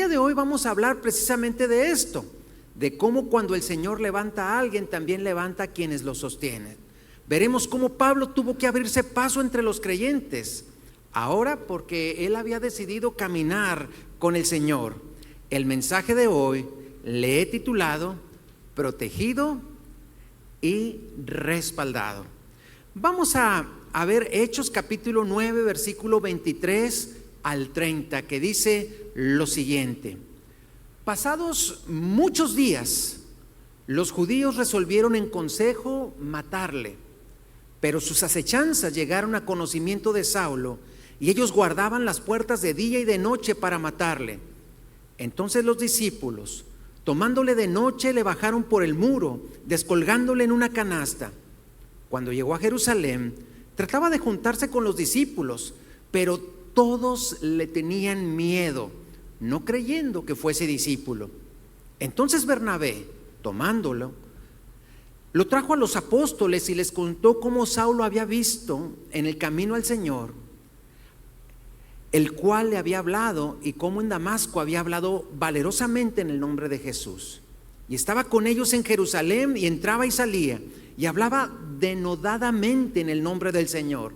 día de hoy vamos a hablar precisamente de esto, de cómo cuando el Señor levanta a alguien, también levanta a quienes lo sostienen. Veremos cómo Pablo tuvo que abrirse paso entre los creyentes, ahora porque él había decidido caminar con el Señor. El mensaje de hoy le he titulado Protegido y Respaldado. Vamos a ver Hechos capítulo 9, versículo 23 al 30, que dice lo siguiente: pasados muchos días, los judíos resolvieron en consejo matarle, pero sus acechanzas llegaron a conocimiento de Saulo, y ellos guardaban las puertas de día y de noche para matarle. Entonces los discípulos, tomándole de noche, le bajaron por el muro, descolgándole en una canasta. Cuando llegó a Jerusalén, trataba de juntarse con los discípulos, pero todos le tenían miedo, no creyendo que fuese discípulo. Entonces Bernabé, tomándolo, lo trajo a los apóstoles y les contó cómo Saulo había visto en el camino al Señor, el cual le había hablado, y cómo en Damasco había hablado valerosamente en el nombre de Jesús. Y estaba con ellos en Jerusalén, y entraba y salía, y hablaba denodadamente en el nombre del Señor.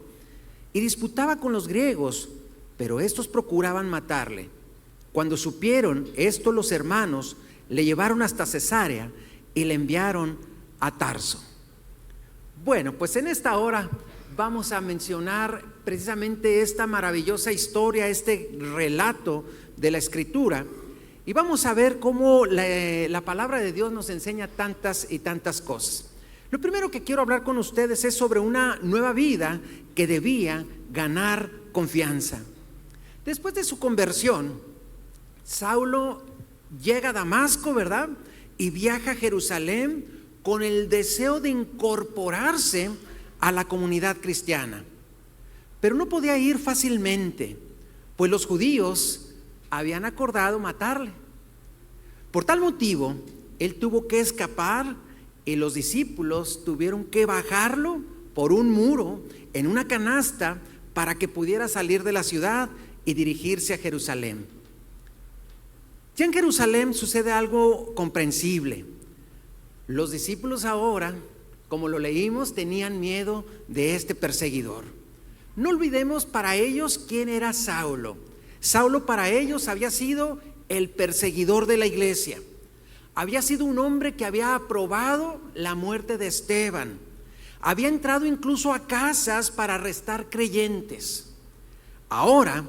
Y disputaba con los griegos, pero estos procuraban matarle. Cuando supieron esto, los hermanos le llevaron hasta Cesarea y le enviaron a Tarso. Bueno, pues en esta hora vamos a mencionar precisamente esta maravillosa historia, este relato de la Escritura, y vamos a ver cómo la palabra de Dios nos enseña tantas y tantas cosas. Lo primero que quiero hablar con ustedes es sobre una nueva vida que debía ganar confianza. Después de su conversión, Saulo llega a Damasco, ¿verdad? Y viaja a Jerusalén con el deseo de incorporarse a la comunidad cristiana. Pero no podía ir fácilmente, pues los judíos habían acordado matarle. Por tal motivo, él tuvo que escapar, y los discípulos tuvieron que bajarlo por un muro en una canasta para que pudiera salir de la ciudad y dirigirse a Jerusalén. Ya en Jerusalén sucede algo comprensible. Los discípulos ahora, como lo leímos, tenían miedo de este perseguidor. No olvidemos para ellos quién era Saulo. Saulo para ellos había sido el perseguidor de la iglesia. Había sido un hombre que había aprobado la muerte de Esteban. Había entrado incluso a casas para arrestar creyentes. Ahora,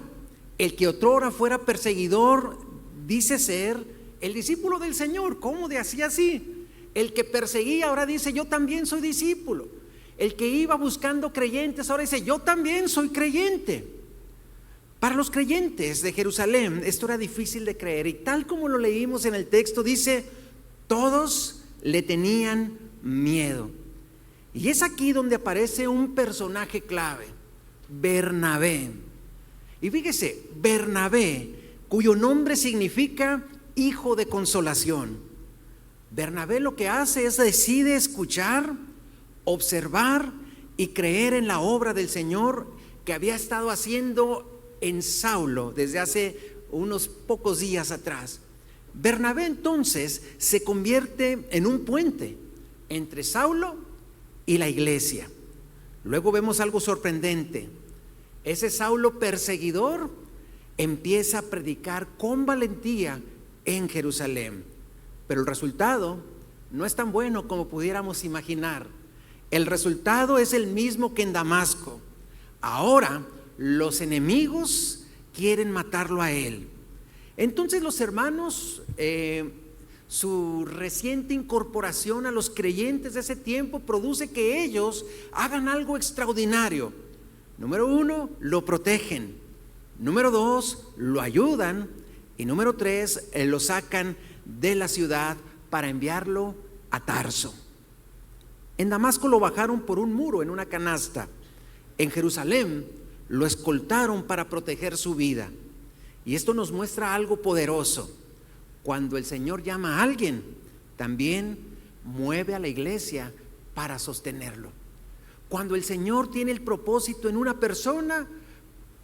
el que otrora fuera perseguidor dice ser el discípulo del Señor. ¿Cómo de así? El que perseguía ahora dice: yo también soy discípulo. El que iba buscando creyentes ahora dice: yo también soy creyente. Para los creyentes de Jerusalén esto era difícil de creer, y tal como lo leímos en el texto, dice: todos le tenían miedo. Y es aquí donde aparece un personaje clave, Bernabé. Y fíjese, Bernabé, cuyo nombre significa hijo de consolación. Bernabé lo que hace es decide escuchar, observar y creer en la obra del Señor que había estado haciendo en Saulo desde hace unos pocos días atrás. Bernabé entonces se convierte en un puente entre Saulo y la iglesia. Luego vemos algo sorprendente. Ese Saulo perseguidor empieza a predicar con valentía en Jerusalén, pero el resultado no es tan bueno como pudiéramos imaginar. El resultado es el mismo que en Damasco. Ahora los enemigos quieren matarlo a él. Entonces los hermanos, su reciente incorporación a los creyentes de ese tiempo produce que ellos hagan algo extraordinario. Número 1, lo protegen. Número 2, lo ayudan. Y número 3, lo sacan de la ciudad para enviarlo a Tarso. En Damasco lo bajaron por un muro en una canasta. En Jerusalén lo escoltaron para proteger su vida. Y esto nos muestra algo poderoso. Cuando el Señor llama a alguien, también mueve a la iglesia para sostenerlo. Cuando el Señor tiene el propósito en una persona,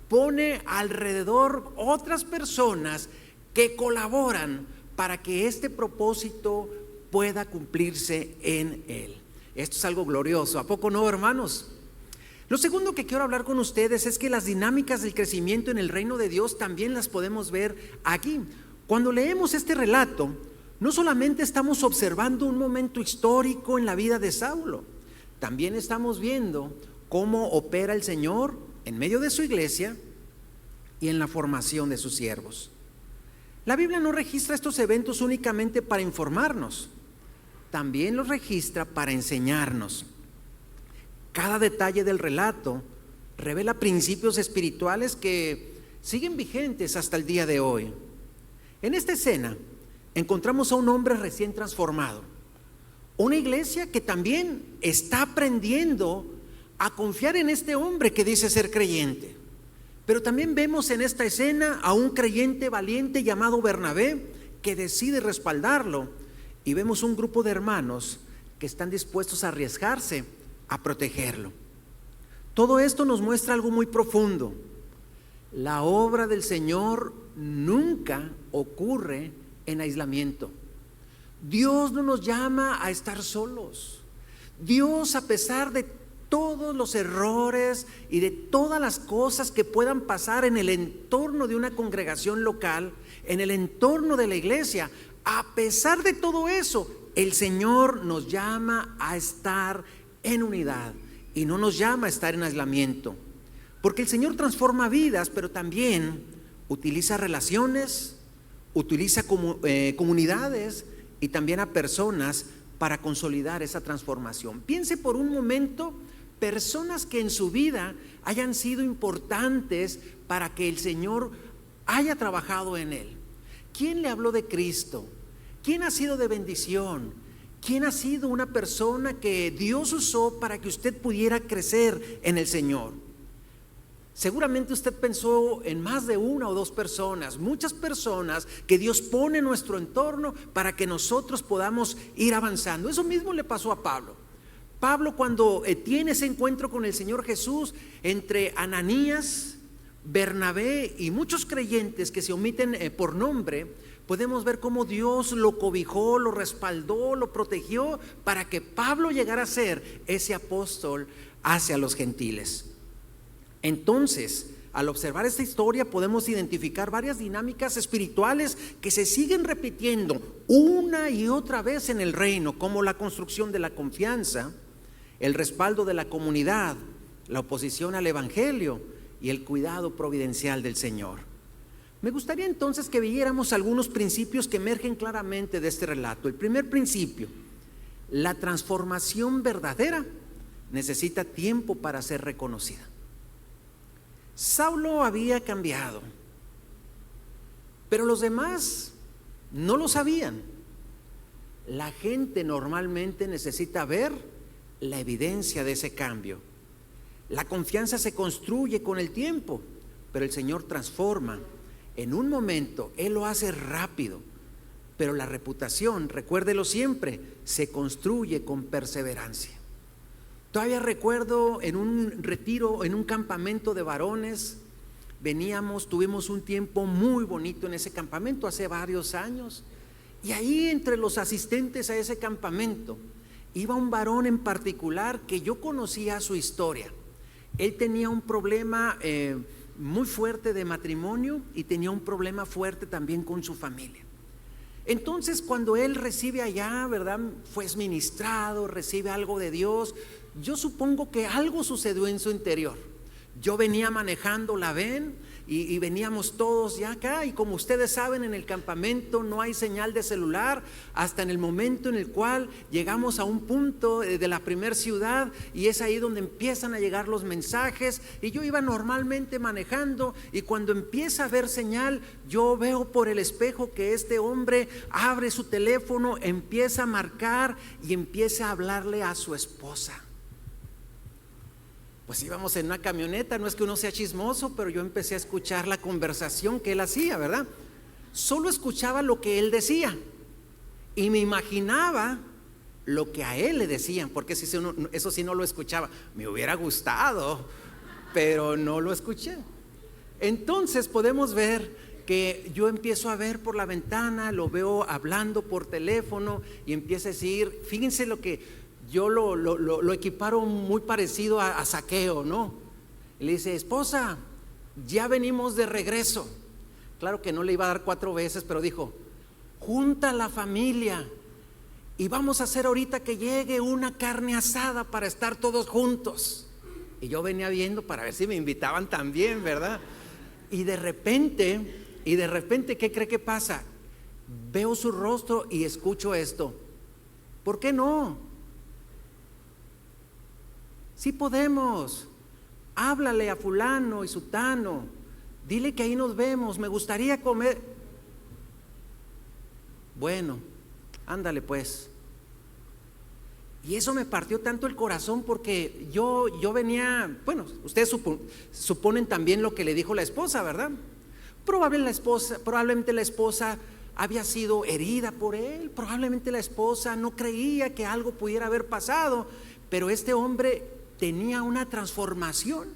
pone alrededor otras personas que colaboran para que este propósito pueda cumplirse en él. Esto es algo glorioso, ¿a poco no, hermanos? Lo segundo que quiero hablar con ustedes es que las dinámicas del crecimiento en el reino de Dios también las podemos ver aquí. Cuando leemos este relato, no solamente estamos observando un momento histórico en la vida de Saulo, también estamos viendo cómo opera el Señor en medio de su iglesia y en la formación de sus siervos. La Biblia no registra estos eventos únicamente para informarnos, también los registra para enseñarnos. Cada detalle del relato revela principios espirituales que siguen vigentes hasta el día de hoy. En esta escena encontramos a un hombre recién transformado, una iglesia que también está aprendiendo a confiar en este hombre que dice ser creyente. Pero también vemos en esta escena a un creyente valiente llamado Bernabé que decide respaldarlo, y vemos un grupo de hermanos que están dispuestos a arriesgarse a protegerlo. Todo esto nos muestra algo muy profundo. La obra del Señor nunca ocurre en aislamiento. Dios no nos llama a estar solos. Dios, a pesar de todos los errores y de todas las cosas que puedan pasar en el entorno de una congregación local, en el entorno de la iglesia, a pesar de todo eso, el Señor nos llama a estar en unidad y no nos llama a estar en aislamiento, porque el Señor transforma vidas, pero también utiliza relaciones, utiliza comunidades y también a personas para consolidar esa transformación. Piense por un momento personas que en su vida hayan sido importantes para que el Señor haya trabajado en él. ¿Quién le habló de Cristo? ¿Quién ha sido de bendición? ¿Quién ha sido una persona que Dios usó para que usted pudiera crecer en el Señor? Seguramente usted pensó en más de una o dos personas, muchas personas que Dios pone en nuestro entorno para que nosotros podamos ir avanzando. Eso mismo le pasó a Pablo. Pablo, cuando tiene ese encuentro con el Señor Jesús, entre Ananías, Bernabé y muchos creyentes que se omiten por nombre, podemos ver cómo Dios lo cobijó, lo respaldó, lo protegió para que Pablo llegara a ser ese apóstol hacia los gentiles. Entonces, al observar esta historia podemos identificar varias dinámicas espirituales que se siguen repitiendo una y otra vez en el reino, como la construcción de la confianza, el respaldo de la comunidad, la oposición al evangelio y el cuidado providencial del Señor. Me gustaría entonces que viéramos algunos principios que emergen claramente de este relato. El primer principio: la transformación verdadera necesita tiempo para ser reconocida. Saulo había cambiado, pero los demás no lo sabían. La gente normalmente necesita ver la evidencia de ese cambio. La confianza se construye con el tiempo, pero el Señor transforma en un momento. Él lo hace rápido, pero la reputación, recuérdelo siempre, se construye con perseverancia. Todavía recuerdo en un retiro, en un campamento de varones, tuvimos un tiempo muy bonito en ese campamento hace varios años, y ahí entre los asistentes a ese campamento iba un varón en particular que yo conocía su historia. Él tenía un problema muy fuerte de matrimonio y tenía un problema fuerte también con su familia. Entonces, cuando él recibe allá, ¿verdad?, fue ministrado, recibe algo de Dios. Yo supongo que algo sucedió en su interior. Yo venía manejando la ven y veníamos todos ya acá, y como ustedes saben, en el campamento no hay señal de celular hasta en el momento en el cual llegamos a un punto de la primer ciudad, y es ahí donde empiezan a llegar los mensajes. Y yo iba normalmente manejando, y cuando empieza a haber señal, yo veo por el espejo que este hombre abre su teléfono, empieza a marcar y empieza a hablarle a su esposa. Pues íbamos en una camioneta, no es que uno sea chismoso, pero yo empecé a escuchar la conversación que él hacía, ¿verdad? Solo escuchaba lo que él decía y me imaginaba lo que a él le decían, porque eso sí no lo escuchaba. Me hubiera gustado, pero no lo escuché. Entonces podemos ver que yo empiezo a ver por la ventana, lo veo hablando por teléfono y empieza a decir, fíjense lo que yo lo equiparo muy parecido a Zaqueo, ¿no? Y le dice, esposa, ya venimos de regreso. Claro que no le iba a dar 4 veces, pero dijo, junta la familia y vamos a hacer ahorita que llegue una carne asada para estar todos juntos. Y yo venía viendo para ver si me invitaban también, ¿verdad? Y de repente, ¿qué cree que pasa? Veo su rostro y escucho esto. ¿Por qué no? Sí podemos. Háblale a fulano y sutano. Dile que ahí nos vemos. Me gustaría comer. Bueno, ándale pues. Y eso me partió tanto el corazón porque yo venía, bueno, ustedes suponen también lo que le dijo la esposa, ¿verdad? Probablemente la esposa había sido herida por él, probablemente la esposa no creía que algo pudiera haber pasado, pero este hombre tenía una transformación.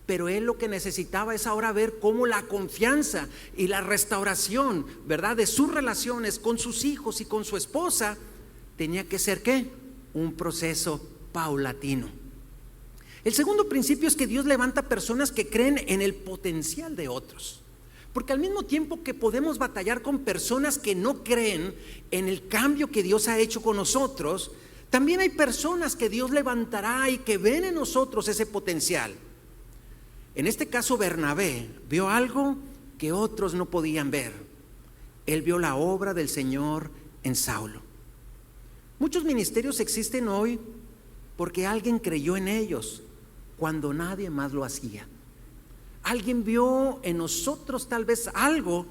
Pero él lo que necesitaba es ahora ver cómo la confianza y la restauración, ¿verdad?, de sus relaciones con sus hijos y con su esposa tenía que ser ¿qué? Un proceso paulatino. El segundo principio es que Dios levanta personas que creen en el potencial de otros. Porque al mismo tiempo que podemos batallar con personas que no creen en el cambio que Dios ha hecho con nosotros, también hay personas que Dios levantará y que ven en nosotros ese potencial. En este caso, Bernabé vio algo que otros no podían ver. Él vio la obra del Señor en Saulo. Muchos ministerios existen hoy porque alguien creyó en ellos cuando nadie más lo hacía. Alguien vio en nosotros tal vez algo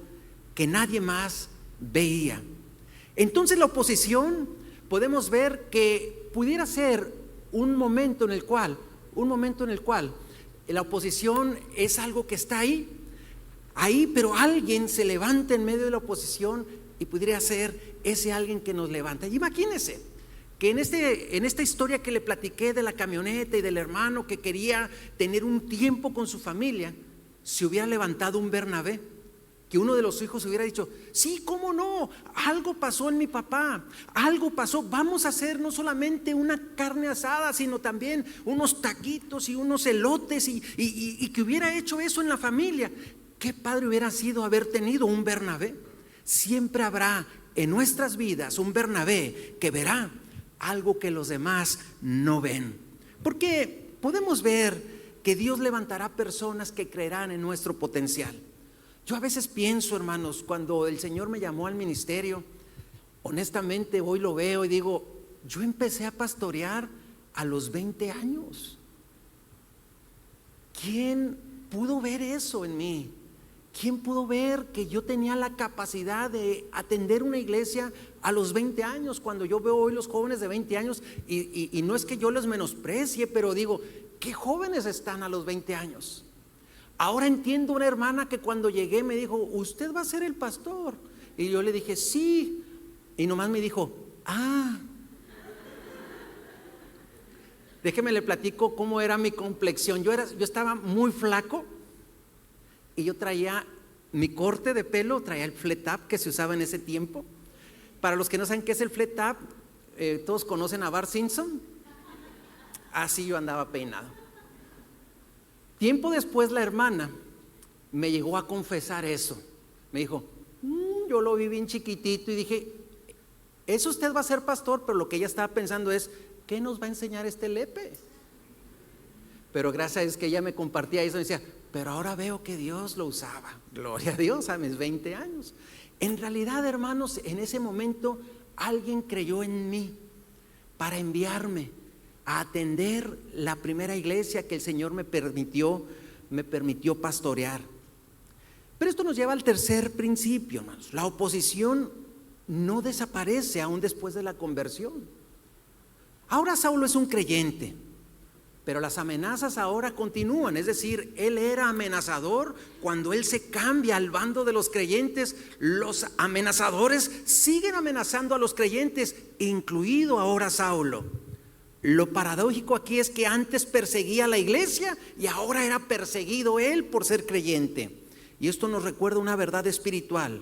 que nadie más veía. Entonces la oposición podemos ver que pudiera ser un momento en el cual la oposición es algo que está ahí, pero alguien se levanta en medio de la oposición y pudiera ser ese alguien que nos levanta. Y imagínense que en esta historia que le platiqué de la camioneta y del hermano que quería tener un tiempo con su familia, se hubiera levantado un Bernabé, que uno de los hijos hubiera dicho, sí, cómo no, algo pasó en mi papá, algo pasó, vamos a hacer no solamente una carne asada, sino también unos taquitos y unos elotes y que hubiera hecho eso en la familia. Qué padre hubiera sido haber tenido un Bernabé. Siempre habrá en nuestras vidas un Bernabé que verá algo que los demás no ven, porque podemos ver que Dios levantará personas que creerán en nuestro potencial. Yo a veces pienso, hermanos, cuando el Señor me llamó al ministerio, honestamente hoy lo veo y digo, yo empecé a pastorear a los 20 años. ¿Quién pudo ver eso en mí? ¿Quién pudo ver que yo tenía la capacidad de atender una iglesia a los 20 años? Cuando yo veo hoy los jóvenes de 20 años, y no es que yo los menosprecie, pero digo, ¿qué jóvenes están a los 20 años? Ahora entiendo una hermana que cuando llegué me dijo, ¿usted va a ser el pastor? Y yo le dije, sí. Y nomás me dijo, déjeme le platico cómo era mi complexión. Yo estaba muy flaco y yo traía mi corte de pelo, traía el flat top que se usaba en ese tiempo. Para los que no saben qué es el flat top, todos conocen a Bart Simpson. Así yo andaba peinado. Tiempo después la hermana me llegó a confesar eso. Me dijo, yo lo vi bien chiquitito y dije, eso usted va a ser pastor, pero lo que ella estaba pensando es, ¿qué nos va a enseñar este lepe? Pero gracias a Dios que ella me compartía eso, me decía, pero ahora veo que Dios lo usaba. Gloria a Dios, a mis 20 años. En realidad, hermanos, en ese momento alguien creyó en mí para enviarme a atender la primera iglesia que el Señor me permitió pastorear. Pero esto nos lleva al tercer principio, hermanos. La oposición no desaparece aún después de la conversión. Ahora Saulo es un creyente, pero las amenazas ahora continúan. Es decir, él era amenazador. Cuando él se cambia al bando de los creyentes, los amenazadores siguen amenazando a los creyentes, incluido ahora Saulo. Lo paradójico aquí es que antes perseguía a la iglesia y ahora era perseguido él por ser creyente. Y esto nos recuerda una verdad espiritual.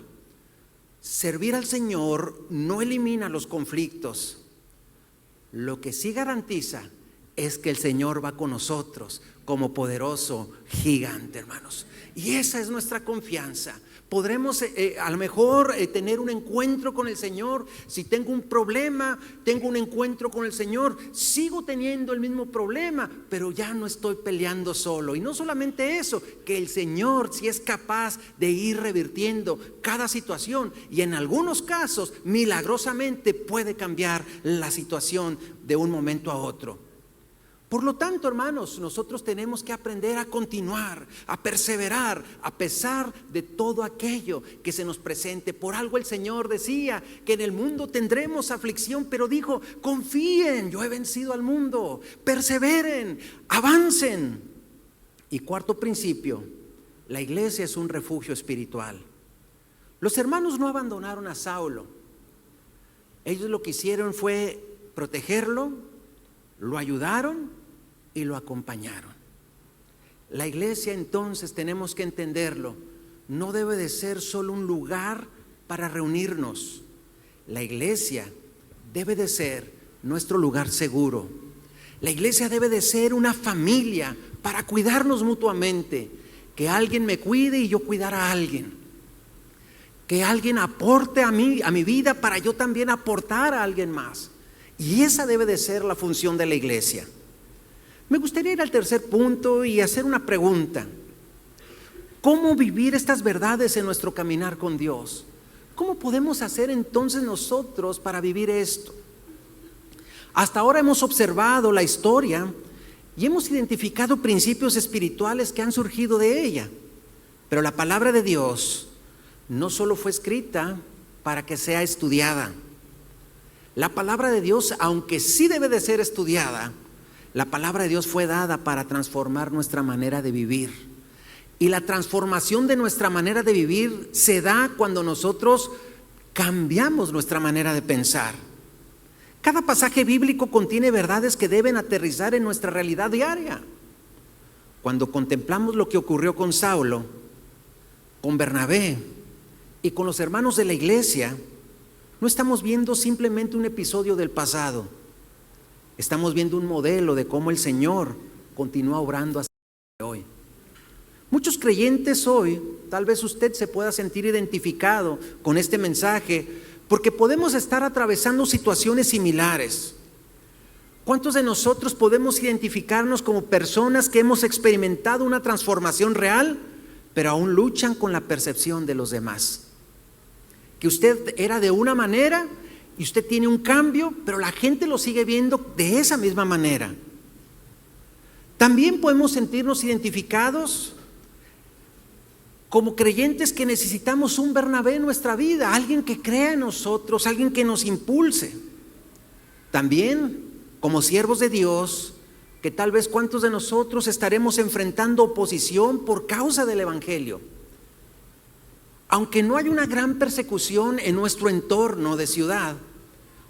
Servir al Señor no elimina los conflictos. Lo que sí garantiza es que el Señor va con nosotros como poderoso gigante, hermanos. Y esa es nuestra confianza. Podremos a lo mejor tener un encuentro con el Señor. Si tengo un problema, tengo un encuentro con el Señor, sigo teniendo el mismo problema, pero ya no estoy peleando solo. Y no solamente eso, que el Señor sí es capaz de ir revirtiendo cada situación, y en algunos casos milagrosamente puede cambiar la situación de un momento a otro. Por lo tanto, hermanos, nosotros tenemos que aprender a continuar, a perseverar, a pesar de todo aquello que se nos presente. Por algo el Señor decía que en el mundo tendremos aflicción, pero dijo: confíen, yo he vencido al mundo, perseveren, avancen. Y cuarto principio, la iglesia es un refugio espiritual. Los hermanos no abandonaron a Saulo. Ellos lo que hicieron fue protegerlo, lo ayudaron y lo acompañaron. La iglesia, entonces, tenemos que entenderlo, no debe de ser solo un lugar para reunirnos. La iglesia debe de ser nuestro lugar seguro. La iglesia debe de ser una familia para cuidarnos mutuamente. Que alguien me cuide y yo cuidar a alguien. Que alguien aporte a mí, a mi vida, para yo también aportar a alguien más. Y esa debe de ser la función de la iglesia. Me gustaría ir al tercer punto y hacer una pregunta. ¿Cómo vivir estas verdades en nuestro caminar con Dios? ¿Cómo podemos hacer entonces nosotros para vivir esto? Hasta ahora hemos observado la historia y hemos identificado principios espirituales que han surgido de ella. Pero la palabra de Dios no solo fue escrita para que sea estudiada. La palabra de Dios, aunque sí debe de ser estudiada, la palabra de Dios fue dada para transformar nuestra manera de vivir. Y la transformación de nuestra manera de vivir se da cuando nosotros cambiamos nuestra manera de pensar. Cada pasaje bíblico contiene verdades que deben aterrizar en nuestra realidad diaria. Cuando contemplamos lo que ocurrió con Saulo, con Bernabé y con los hermanos de la iglesia, no estamos viendo simplemente un episodio del pasado. Estamos viendo un modelo de cómo el Señor continúa obrando hasta hoy. Muchos creyentes hoy, tal vez usted se pueda sentir identificado con este mensaje, porque podemos estar atravesando situaciones similares. ¿Cuántos de nosotros podemos identificarnos como personas que hemos experimentado una transformación real, pero aún luchan con la percepción de los demás? Que usted era de una manera y usted tiene un cambio, pero la gente lo sigue viendo de esa misma manera. También podemos sentirnos identificados como creyentes que necesitamos un Bernabé en nuestra vida, alguien que crea en nosotros, alguien que nos impulse. También como siervos de Dios, que tal vez cuántos de nosotros estaremos enfrentando oposición por causa del evangelio. Aunque no hay una gran persecución en nuestro entorno de ciudad,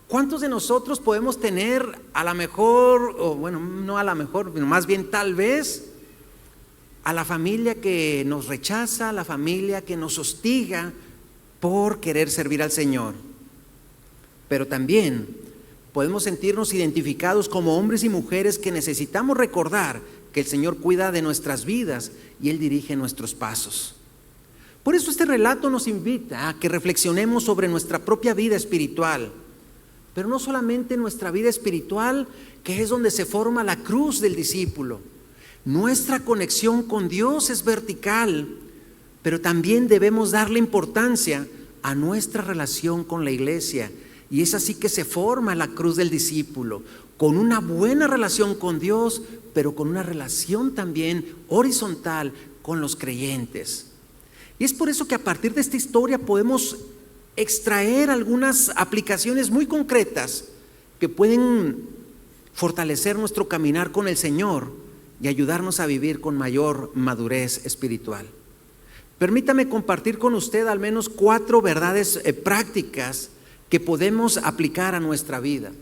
¿cuántos de nosotros podemos tener a lo mejor, o bueno, no a lo mejor, más bien tal vez, a la familia que nos rechaza, a la familia que nos hostiga por querer servir al Señor? Pero también podemos sentirnos identificados como hombres y mujeres que necesitamos recordar que el Señor cuida de nuestras vidas y Él dirige nuestros pasos. Por eso este relato nos invita a que reflexionemos sobre nuestra propia vida espiritual, pero no solamente nuestra vida espiritual, que es donde se forma la cruz del discípulo. Nuestra conexión con Dios es vertical, pero también debemos darle importancia a nuestra relación con la iglesia, y es así que se forma la cruz del discípulo, con una buena relación con Dios, pero con una relación también horizontal con los creyentes. Y es por eso que a partir de esta historia podemos extraer algunas aplicaciones muy concretas que pueden fortalecer nuestro caminar con el Señor y ayudarnos a vivir con mayor madurez espiritual. Permítame compartir con usted al menos 4 verdades prácticas que podemos aplicar a nuestra vida.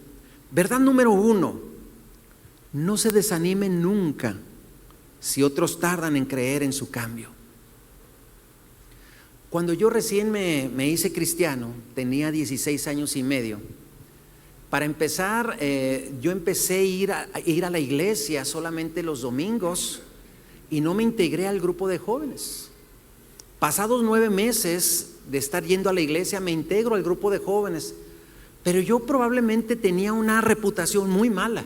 Verdad número 1: no se desanimen nunca si otros tardan en creer en su cambio. Cuando yo recién me hice cristiano, tenía 16 años y medio. Para empezar, yo empecé a ir a la iglesia solamente los domingos y no me integré al grupo de jóvenes. Pasados 9 meses de estar yendo a la iglesia, me integro al grupo de jóvenes, pero yo probablemente tenía una reputación muy mala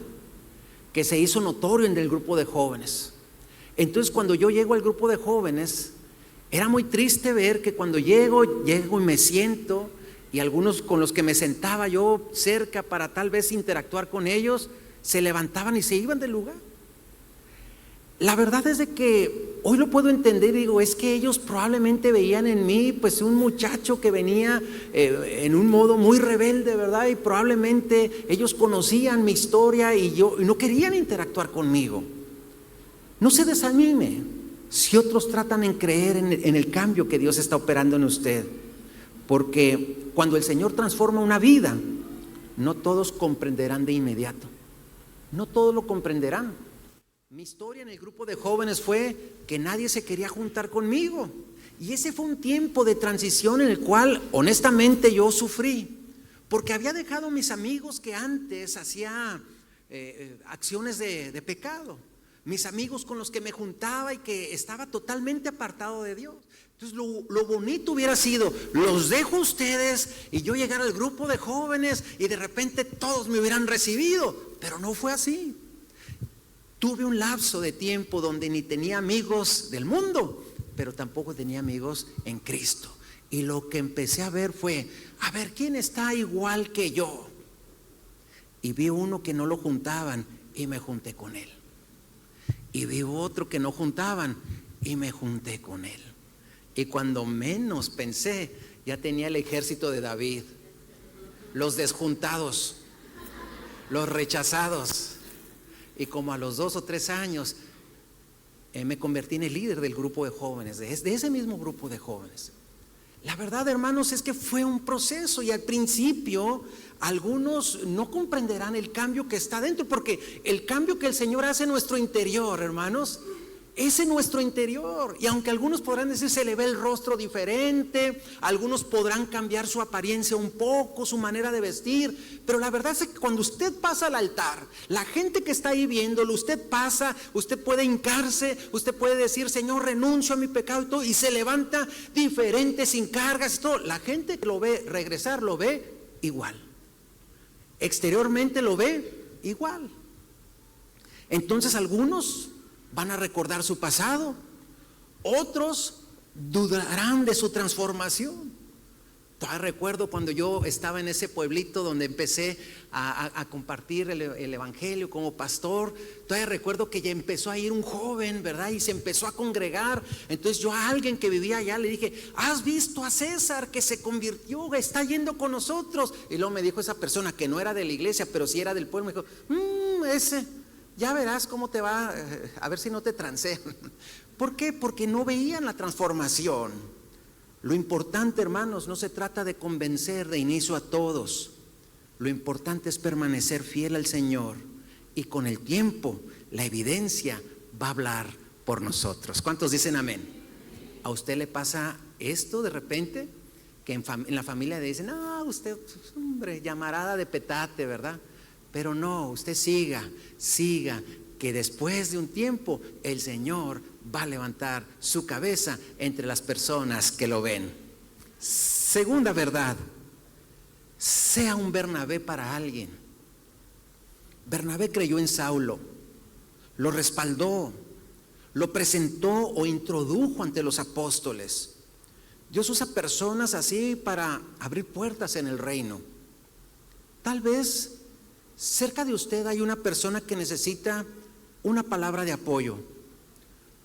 que se hizo notorio en el grupo de jóvenes. Entonces, cuando yo llego al grupo de jóvenes, era muy triste ver que cuando llego y me siento, y algunos con los que me sentaba yo cerca para tal vez interactuar con ellos, se levantaban y se iban del lugar. La verdad es de que hoy lo puedo entender, digo, es que ellos probablemente veían en mí pues un muchacho que venía en un modo muy rebelde, ¿verdad? Y probablemente ellos conocían mi historia y no querían interactuar conmigo. No se desanime si otros tratan en creer en el cambio que Dios está operando en usted, porque cuando el Señor transforma una vida, no todos comprenderán de inmediato, no todos lo comprenderán. Mi historia en el grupo de jóvenes fue que nadie se quería juntar conmigo, y ese fue un tiempo de transición en el cual honestamente yo sufrí, porque había dejado a mis amigos que antes hacía acciones de pecado, mis amigos con los que me juntaba y que estaba totalmente apartado de Dios. Entonces lo bonito hubiera sido, los dejo a ustedes y yo llegar al grupo de jóvenes y de repente todos me hubieran recibido, pero no fue así. Tuve un lapso de tiempo donde ni tenía amigos del mundo, pero tampoco tenía amigos en Cristo. Y lo que empecé a ver fue, a ver, ¿quién está igual que yo? Y vi uno que no lo juntaban y me junté con él. Y vi otro que no juntaban y me junté con él. Y cuando menos pensé, ya tenía el ejército de David, los desjuntados, los rechazados. Y como a los 2 o 3 años me convertí en el líder del grupo de jóvenes, de ese mismo grupo de jóvenes. La verdad, hermanos, es que fue un proceso, y al principio algunos no comprenderán el cambio que está dentro, porque el cambio que el Señor hace en nuestro interior, hermanos, es en nuestro interior. Y aunque algunos podrán decir se le ve el rostro diferente, algunos podrán cambiar su apariencia un poco, su manera de vestir, pero la verdad es que cuando usted pasa al altar, la gente que está ahí viéndolo, usted pasa, usted puede hincarse, usted puede decir, Señor, renuncio a mi pecado y todo, y se levanta diferente, sin cargas y todo. La gente que lo ve regresar, lo ve igual. Exteriormente lo ve igual. Entonces algunos van a recordar su pasado, otros dudarán de su transformación. Todavía recuerdo cuando yo estaba en ese pueblito donde empecé a compartir el evangelio como pastor. Todavía recuerdo que ya empezó a ir un joven, ¿verdad? Y se empezó a congregar. Entonces yo a alguien que vivía allá le dije, ¿has visto a César que se convirtió? Está yendo con nosotros. Y luego me dijo esa persona que no era de la iglesia, pero sí era del pueblo, me dijo, ese, ya verás cómo te va, a ver si no te transean. ¿Por qué? Porque no veían la transformación. Lo importante, hermanos, no se trata de convencer de inicio a todos. Lo importante es permanecer fiel al Señor, y con el tiempo la evidencia va a hablar por nosotros. ¿Cuántos dicen amén? ¿A usted le pasa esto de repente? Que en la familia le dicen, no, usted, hombre, llamarada de petate, ¿verdad? Pero no, usted siga, que después de un tiempo el Señor va a levantar su cabeza entre las personas que lo ven. Segunda verdad, sea un Bernabé para alguien. Bernabé creyó en Saulo, lo respaldó, lo presentó o introdujo ante los apóstoles. Dios usa personas así para abrir puertas en el reino. Tal vez cerca de usted hay una persona que necesita una palabra de apoyo,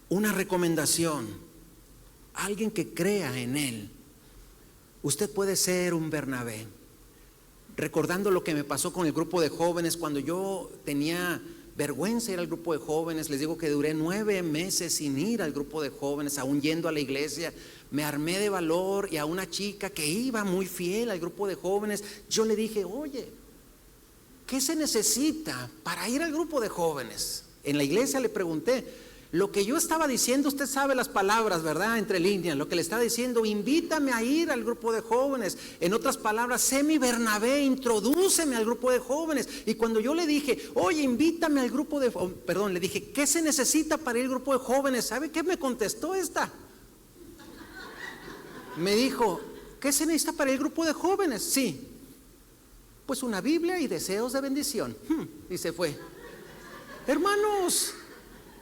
una recomendación, alguien que crea en él. Usted puede ser un Bernabé. Recordando lo que me pasó con el grupo de jóvenes, cuando yo tenía vergüenza de ir al grupo de jóvenes, les digo que duré 9 meses sin ir al grupo de jóvenes, aún yendo a la iglesia. Me armé de valor, y a una chica que iba muy fiel al grupo de jóvenes, yo le dije, oye, ¿qué se necesita para ir al grupo de jóvenes? En la iglesia le pregunté, Lo que yo estaba diciendo, usted sabe las palabras, ¿verdad? Entre líneas, lo que le estaba diciendo, invítame a ir al grupo de jóvenes. En otras palabras, sé mi Bernabé, introdúceme al grupo de jóvenes. Y cuando yo le dije, oye, invítame al grupo de, le dije, ¿qué se necesita para ir al grupo de jóvenes? ¿Sabe qué me contestó esta? Me dijo, ¿qué se necesita para el grupo de jóvenes? Sí, pues una Biblia y deseos de bendición. Y se fue. Hermanos,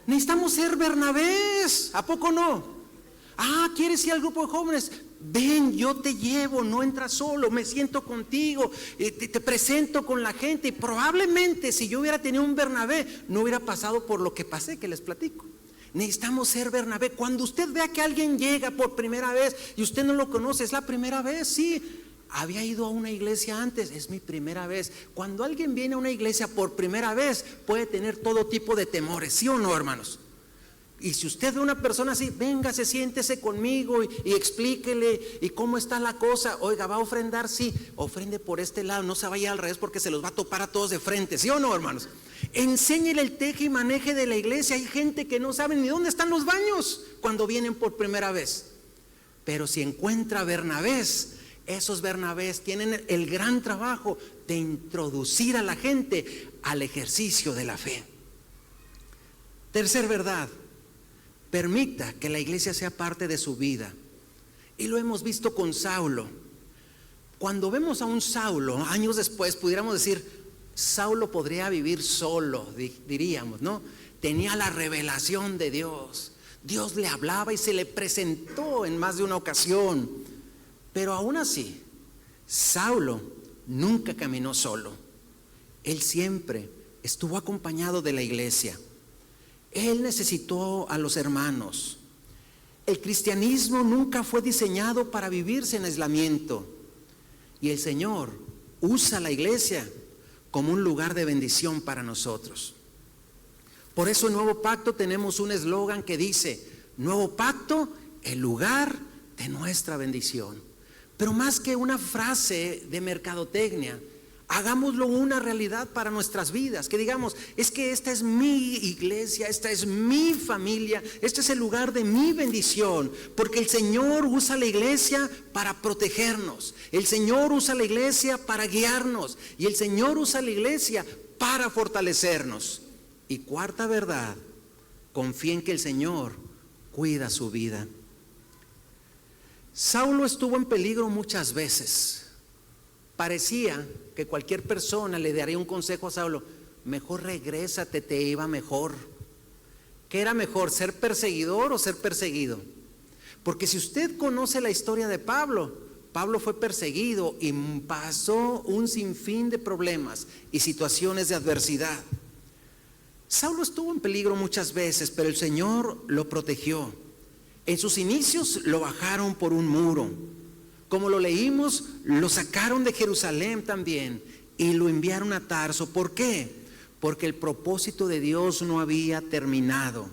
necesitamos ser Bernabés, ¿a poco no? ¿Quieres ir al grupo de jóvenes? Ven, yo te llevo, no entras solo, me siento contigo, te presento con la gente. Y probablemente si yo hubiera tenido un Bernabé, no hubiera pasado por lo que pasé, que les platico. Necesitamos ser Bernabé. Cuando usted vea que alguien llega por primera vez y usted no lo conoce, es la primera vez, sí. Había ido a una iglesia antes, es mi primera vez. Cuando alguien viene a una iglesia por primera vez, puede tener todo tipo de temores, ¿sí o no, hermanos? Y si usted ve a una persona así, véngase, siéntese conmigo y explíquele y cómo está la cosa. Oiga, ¿va a ofrendar? Sí, ofrende por este lado, no se vaya al revés porque se los va a topar a todos de frente, ¿sí o no, hermanos? Enséñele el teje y maneje de la iglesia. Hay gente que no sabe ni dónde están los baños cuando vienen por primera vez. Pero si encuentra Bernabés, esos Bernabés tienen el gran trabajo de introducir a la gente al ejercicio de la fe. Tercer verdad, permita que la iglesia sea parte de su vida. Y lo hemos visto con Saulo. Cuando vemos a un Saulo, años después, pudiéramos decir, Saulo podría vivir solo, diríamos, ¿no? Tenía la revelación de Dios. Dios le hablaba y se le presentó en más de una ocasión. Pero aún así, Saulo nunca caminó solo. Él siempre estuvo acompañado de la iglesia. Él necesitó a los hermanos. El cristianismo nunca fue diseñado para vivirse en aislamiento. Y el Señor usa la iglesia como un lugar de bendición para nosotros. Por eso en Nuevo Pacto tenemos un eslogan que dice, Nuevo Pacto, el lugar de nuestra bendición. Pero más que una frase de mercadotecnia, hagámoslo una realidad para nuestras vidas, que digamos, es que esta es mi iglesia, esta es mi familia, este es el lugar de mi bendición, porque el Señor usa la iglesia para protegernos, el Señor usa la iglesia para guiarnos y el Señor usa la iglesia para fortalecernos. Y cuarta verdad, confíen que el Señor cuida su vida. Saulo estuvo en peligro muchas veces. Parecía que cualquier persona le daría un consejo a Saulo, mejor regrésate, te iba mejor. ¿Qué era mejor, ser perseguidor o ser perseguido? Porque si usted conoce la historia de Pablo, Pablo fue perseguido y pasó un sinfín de problemas y situaciones de adversidad. Saulo estuvo en peligro muchas veces, pero el Señor lo protegió. En sus inicios lo bajaron por un muro. Como lo leímos, lo sacaron de Jerusalén también y lo enviaron a Tarso. ¿Por qué? Porque el propósito de Dios no había terminado.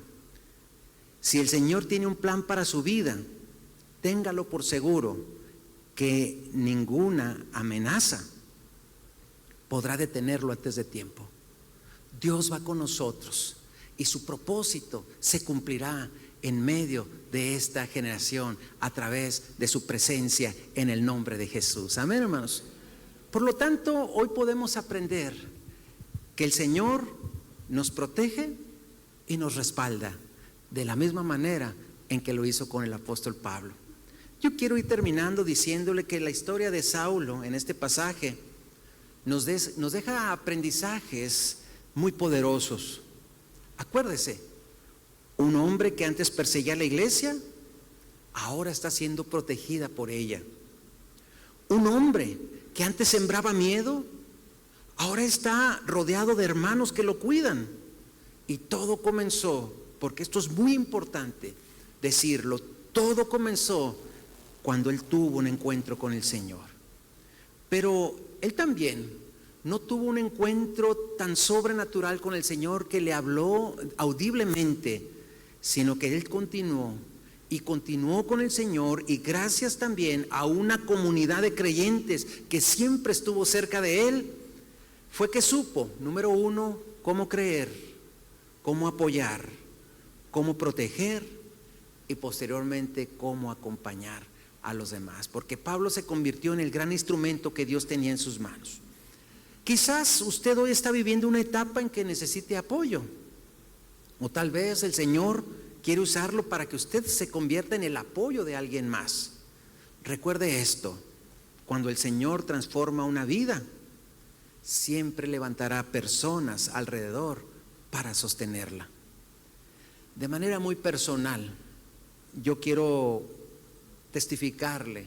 Si el Señor tiene un plan para su vida, téngalo por seguro que ninguna amenaza podrá detenerlo antes de tiempo. Dios va con nosotros y su propósito se cumplirá en medio de esta generación a través de su presencia en el nombre de Jesús. Amén, hermanos. Por lo tanto, hoy podemos aprender que el Señor nos protege y nos respalda de la misma manera en que lo hizo con el apóstol Pablo. Yo quiero ir terminando diciéndole que la historia de Saulo en este pasaje nos deja aprendizajes muy poderosos. Acuérdese, un hombre que antes perseguía a la iglesia, ahora está siendo protegida por ella. Un hombre que antes sembraba miedo, ahora está rodeado de hermanos que lo cuidan. Y todo comenzó, porque esto es muy importante decirlo, todo comenzó cuando él tuvo un encuentro con el Señor. Pero él también no tuvo un encuentro tan sobrenatural con el Señor que le habló audiblemente, sino que él continuó con el Señor, y gracias también a una comunidad de creyentes que siempre estuvo cerca de él, fue que supo, número uno, cómo creer, cómo apoyar, cómo proteger y posteriormente cómo acompañar a los demás, porque Pablo se convirtió en el gran instrumento que Dios tenía en sus manos. Quizás usted hoy está viviendo una etapa en que necesite apoyo, o tal vez el Señor quiere usarlo para que usted se convierta en el apoyo de alguien más. Recuerde esto: cuando el Señor transforma una vida, siempre levantará personas alrededor para sostenerla. De manera muy personal, yo quiero testificarle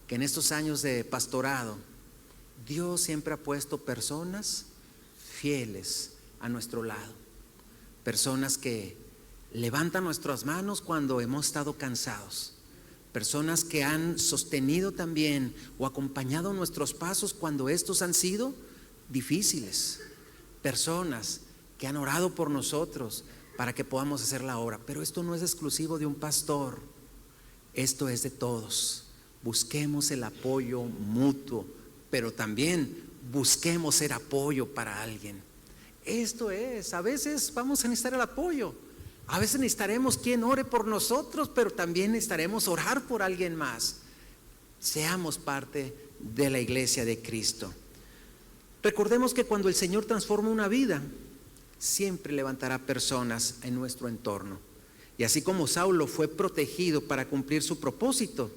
que en estos años de pastorado, Dios siempre ha puesto personas fieles a nuestro lado, personas que levantan nuestras manos cuando hemos estado cansados, personas que han sostenido también o acompañado nuestros pasos cuando estos han sido difíciles, personas que han orado por nosotros para que podamos hacer la obra. Pero esto no es exclusivo de un pastor, esto es de todos. Busquemos el apoyo mutuo, pero también busquemos ser apoyo para alguien. Esto es, a veces vamos a necesitar el apoyo, a veces necesitaremos quien ore por nosotros, pero también necesitaremos orar por alguien más. Seamos parte de la iglesia de Cristo. Recordemos que cuando el Señor transforma una vida, siempre levantará personas en nuestro entorno. Y así como Saulo fue protegido para cumplir su propósito,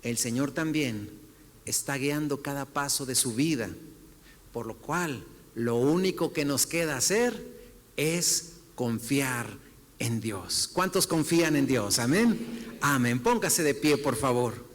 el Señor también está guiando cada paso de su vida, por lo cual lo único que nos queda hacer es confiar en Dios. ¿Cuántos confían en Dios? Amén. Amén. Póngase de pie, por favor.